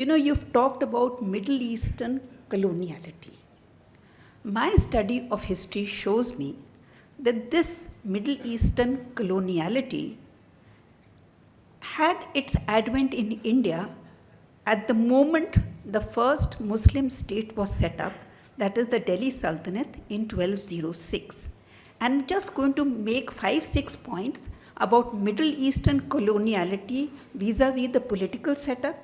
You've talked about Middle Eastern coloniality. My study of history shows me that this Middle Eastern coloniality had its advent in India at the moment the first Muslim state was set up, that is the Delhi Sultanate in 1206. I'm just going to make 5-6 points about Middle Eastern coloniality vis-a-vis the political setup,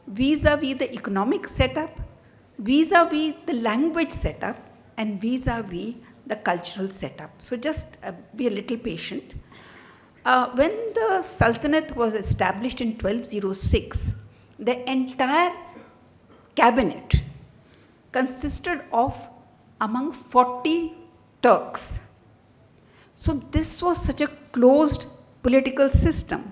vis-a-vis the economic setup, vis-a-vis the language setup, and vis-a-vis the cultural setup. So just be a little patient. When the Sultanate was established in 1206, the entire cabinet consisted of among 40 Turks. So this was such a closed political system.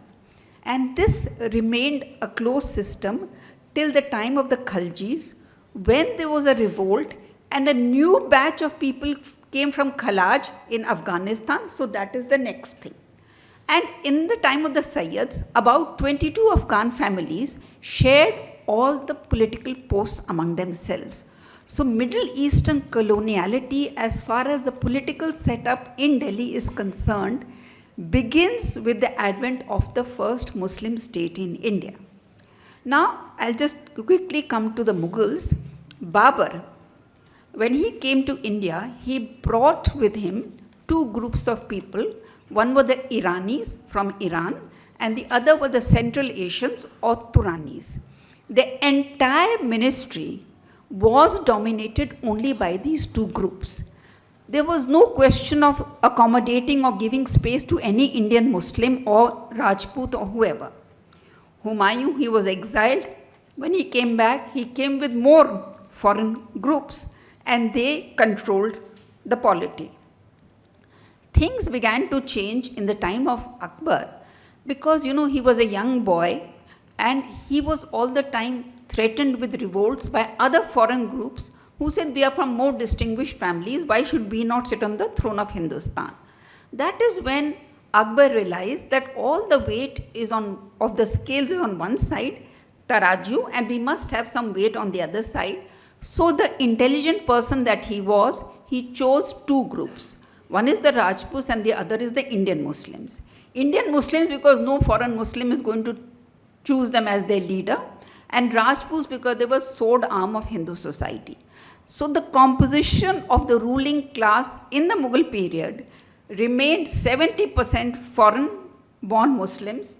And this remained a closed system till the time of the Khaljis, when there was a revolt and a new batch of people came from Khalaj in Afghanistan. So that is the next thing. And in the time of the Sayyids, about 22 Afghan families shared all the political posts among themselves. So Middle Eastern coloniality, as far as the political setup in Delhi is concerned, begins with the advent of the first Muslim state in India. Now, I'll just quickly come to the Mughals. Babur, when he came to India, he brought with him two groups of people. One were the Iranis from Iran, and the other were the Central Asians or Turanis. The entire ministry was dominated only by these two groups. There was no question of accommodating or giving space to any Indian Muslim or Rajput or whoever. Humayun, he was exiled. When he came back, he came with more foreign groups, and they controlled the polity. Things began to change in the time of Akbar because, he was a young boy and he was all the time threatened with revolts by other foreign groups who said, we are from more distinguished families, why should we not sit on the throne of Hindustan? That is when Akbar realized that all the weight of the scales is on one side, Taraju, and we must have some weight on the other side. So the intelligent person that he was, he chose two groups. One is the Rajputs and the other is the Indian Muslims. Indian Muslims because no foreign Muslim is going to choose them as their leader, and Rajputs because they were sword arm of Hindu society. So the composition of the ruling class in the Mughal period remained 70% foreign-born Muslims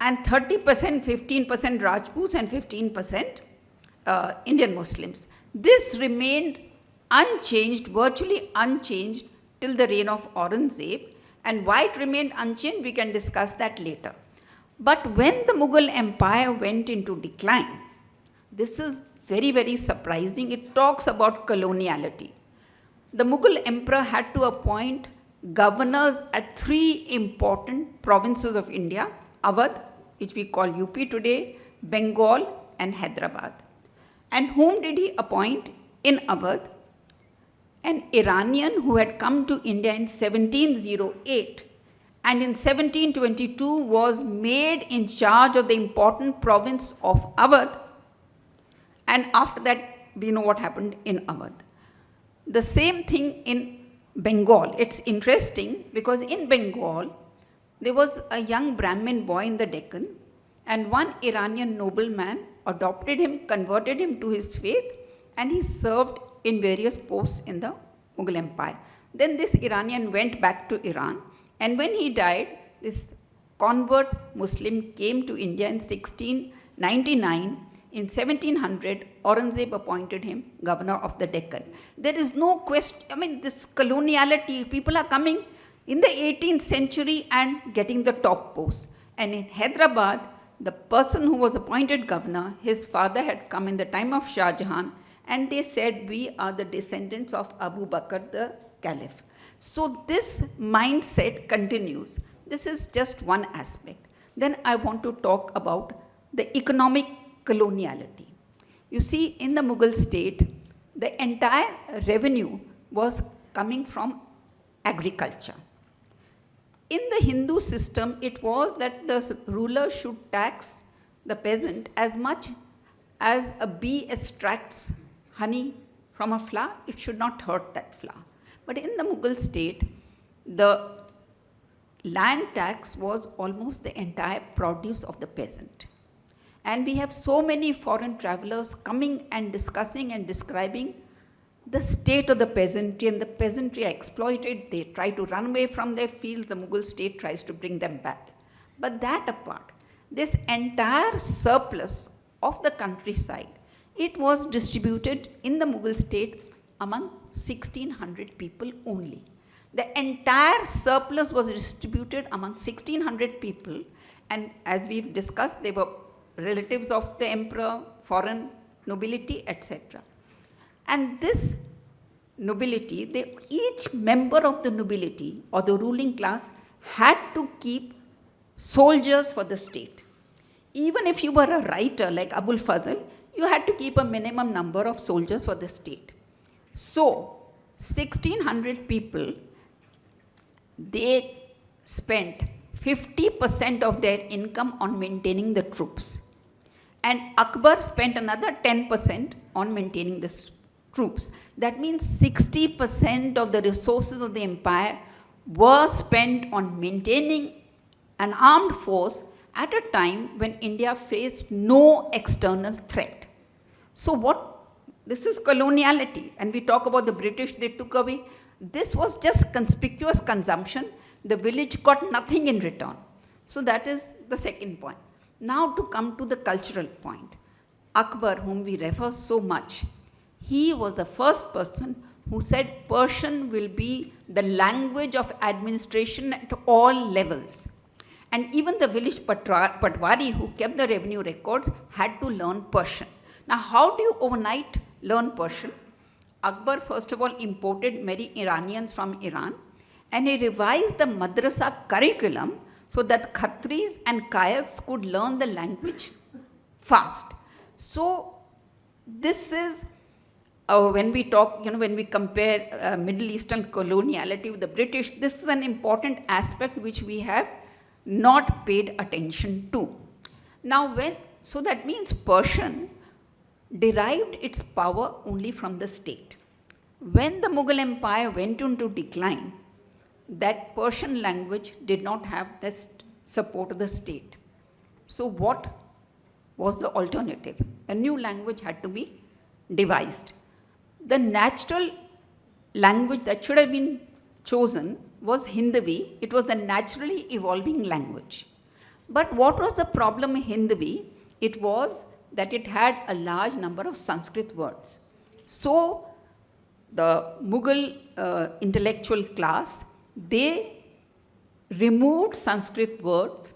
and 30%, 15% Rajputs and 15% Indian Muslims. This remained unchanged, virtually unchanged, till the reign of Aurangzeb. And why it remained unchanged, we can discuss that later. But when the Mughal Empire went into decline, this is very, very surprising. It talks about coloniality. The Mughal emperor had to appoint governors at three important provinces of India: Awadh, which we call UP today, Bengal, and Hyderabad. And whom did he appoint in Awadh? An Iranian who had come to India in 1708 and in 1722 was made in charge of the important province of Awadh. And after that, we know what happened in Awadh. The same thing in Bengal. It's interesting because in Bengal, there was a young Brahmin boy in the Deccan, and one Iranian nobleman adopted him, converted him to his faith, and he served in various posts in the Mughal Empire. Then this Iranian went back to Iran, and when he died, this convert Muslim came to India in 1699. In 1700, Aurangzeb appointed him governor of the Deccan. There is no question, this coloniality, people are coming in the 18th century and getting the top posts. And in Hyderabad, the person who was appointed governor, his father had come in the time of Shah Jahan, and they said, we are the descendants of Abu Bakr, the caliph. So this mindset continues. This is just one aspect. Then I want to talk about the economic coloniality. You see, in the Mughal state, the entire revenue was coming from agriculture. In the Hindu system, it was that the ruler should tax the peasant as much as a bee extracts honey from a flower, it should not hurt that flower. But in the Mughal state, the land tax was almost the entire produce of the peasant. And we have so many foreign travelers coming and discussing and describing the state of the peasantry, and the peasantry are exploited. They try to run away from their fields. The Mughal state tries to bring them back. But that apart, this entire surplus of the countryside, it was distributed in the Mughal state among 1600 people only. The entire surplus was distributed among 1600 people, and as we've discussed, they were relatives of the emperor, foreign nobility, etc. And this nobility, each member of the nobility or the ruling class had to keep soldiers for the state. Even if you were a writer like Abul Fazl, you had to keep a minimum number of soldiers for the state. So, 1600 people, they spent 50% of their income on maintaining the troops. And Akbar spent another 10% on maintaining the troops. That means 60% of the resources of the empire were spent on maintaining an armed force at a time when India faced no external threat. So this is coloniality, and we talk about the British, they took away. This was just conspicuous consumption. The village got nothing in return. So that is the second point. Now to come to the cultural point. Akbar, whom we refer so much, he was the first person who said Persian will be the language of administration at all levels. And even the village patwari who kept the revenue records had to learn Persian. Now, how do you overnight learn Persian? Akbar, first of all, imported many Iranians from Iran, and he revised the madrasa curriculum so that Khatris and Kayas could learn the language fast. So, this is when we talk, when we compare Middle Eastern coloniality with the British, this is an important aspect which we have not paid attention to. Now, so that means Persian derived its power only from the state. When the Mughal Empire went into decline, that Persian language did not have the support of the state. So what was the alternative? A new language had to be devised. The natural language that should have been chosen was Hindavi. It was the naturally evolving language. But what was the problem in Hindavi? It was that it had a large number of Sanskrit words. So the Mughal intellectual class, they removed Sanskrit words,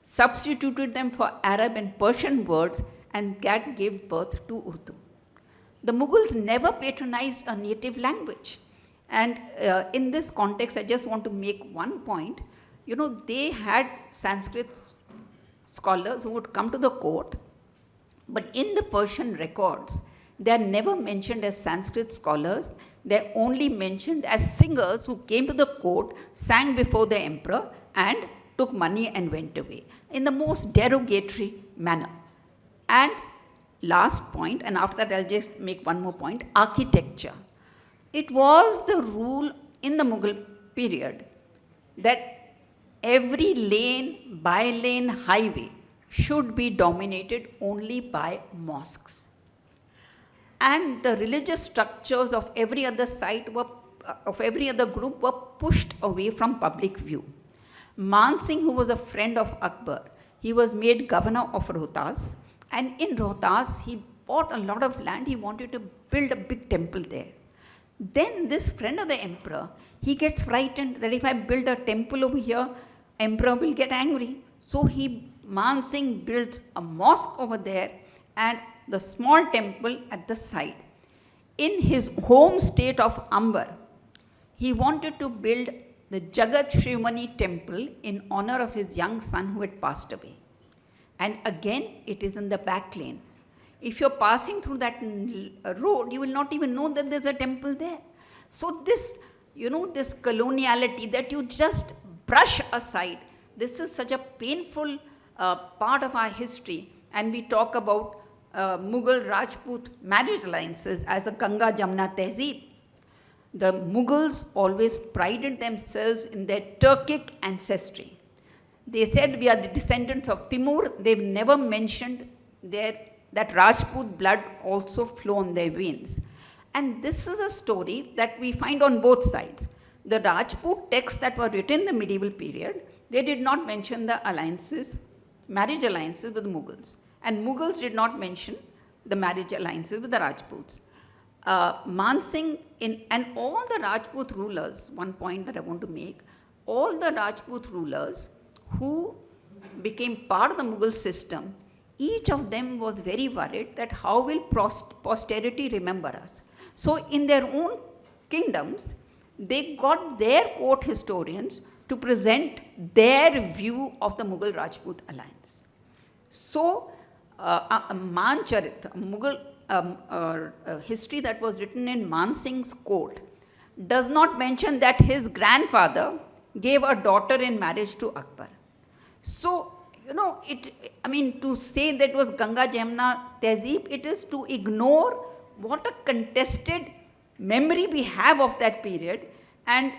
substituted them for Arab and Persian words, and that gave birth to Urdu. The Mughals never patronized a native language. And in this context, I just want to make one point. They had Sanskrit scholars who would come to the court, but in the Persian records, they are never mentioned as Sanskrit scholars. They are only mentioned as singers who came to the court, sang before the emperor, and took money and went away in the most derogatory manner. And last point, and after that I'll just make one more point, architecture. It was the rule in the Mughal period that every lane, by-lane highway should be dominated only by mosques. And the religious structures of every other site of every other group were pushed away from public view. Man Singh, who was a friend of Akbar, he was made governor of Rohtas, and in Rohtas he bought a lot of land. He wanted to build a big temple there. Then this friend of the emperor, he gets frightened that if I build a temple over here, emperor will get angry. So Man Singh built a mosque over there and the small temple at the side. In his home state of Amber, he wanted to build the Jagat Shrimani temple in honor of his young son who had passed away. And again, it is in the back lane. If you're passing through that road, you will not even know that there's a temple there. So this, this coloniality that you just brush aside, this is such a painful part of our history. And we talk about Mughal Rajput marriage alliances as a Ganga Jamna Tehzeeb. The Mughals always prided themselves in their Turkic ancestry. They said we are the descendants of Timur. They've never mentioned that Rajput blood also flow in their veins. And this is a story that we find on both sides. The Rajput texts that were written in the medieval period, they did not mention the alliances, marriage alliances with the Mughals. And Mughals did not mention the marriage alliances with the Rajputs. Man Singh and all the Rajput rulers, one point that I want to make, all the Rajput rulers who became part of the Mughal system, each of them was very worried that how will posterity remember us. So in their own kingdoms, they got their court historians to present their view of the Mughal Rajput alliance. So Mancharit, Mughal history that was written in Man Singh's court, does not mention that his grandfather gave a daughter in marriage to Akbar. So, to say that was Ganga Jamna Tehzeeb, it is to ignore what a contested memory we have of that period. And,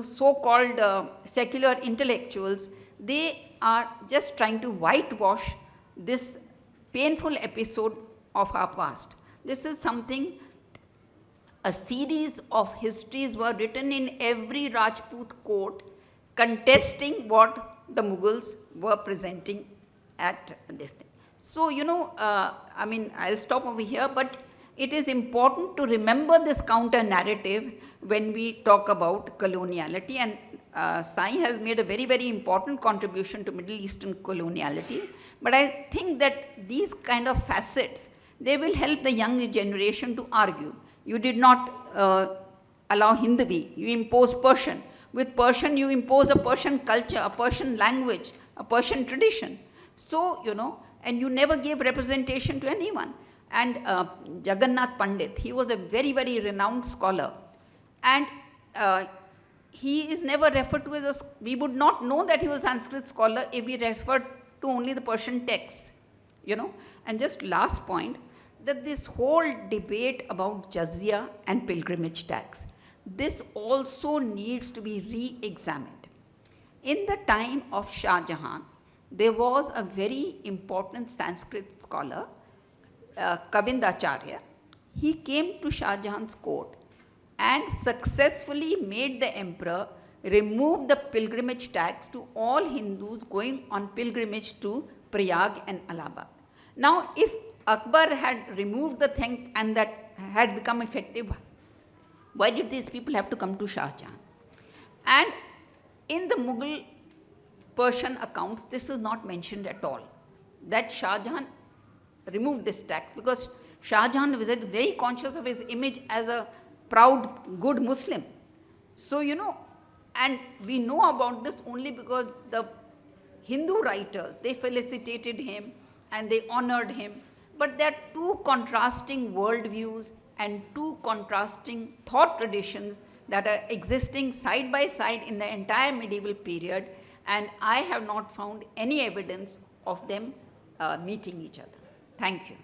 so-called secular intellectuals, they are just trying to whitewash this painful episode of our past. This is something, a series of histories were written in every Rajput court contesting what the Mughals were presenting at this thing. So, I'll stop over here, but it is important to remember this counter narrative when we talk about coloniality. And Sai has made a very, very important contribution to Middle Eastern coloniality. But I think that these kind of facets, they will help the young generation to argue. You did not allow Hindavi, you imposed Persian. With Persian, you impose a Persian culture, a Persian language, a Persian tradition. So, and you never gave representation to anyone. And Jagannath Pandit, he was a very, very renowned scholar. And he is never referred to as we would not know that he was a Sanskrit scholar if we referred to only the Persian texts, And just last point, that this whole debate about jizya and pilgrimage tax, this also needs to be re-examined. In the time of Shah Jahan, there was a very important Sanskrit scholar, Kavindacharya. He came to Shah Jahan's court and successfully made the emperor remove the pilgrimage tax to all Hindus going on pilgrimage to Prayag and Allahabad. Now, if Akbar had removed the thing and that had become effective, why did these people have to come to Shah Jahan? And in the Mughal Persian accounts, this is not mentioned at all, that Shah Jahan removed this tax, because Shah Jahan was very conscious of his image as a proud, good Muslim. So, and we know about this only because the Hindu writers, they felicitated him and they honored him. But there are two contrasting worldviews and two contrasting thought traditions that are existing side by side in the entire medieval period, and I have not found any evidence of them meeting each other. Thank you.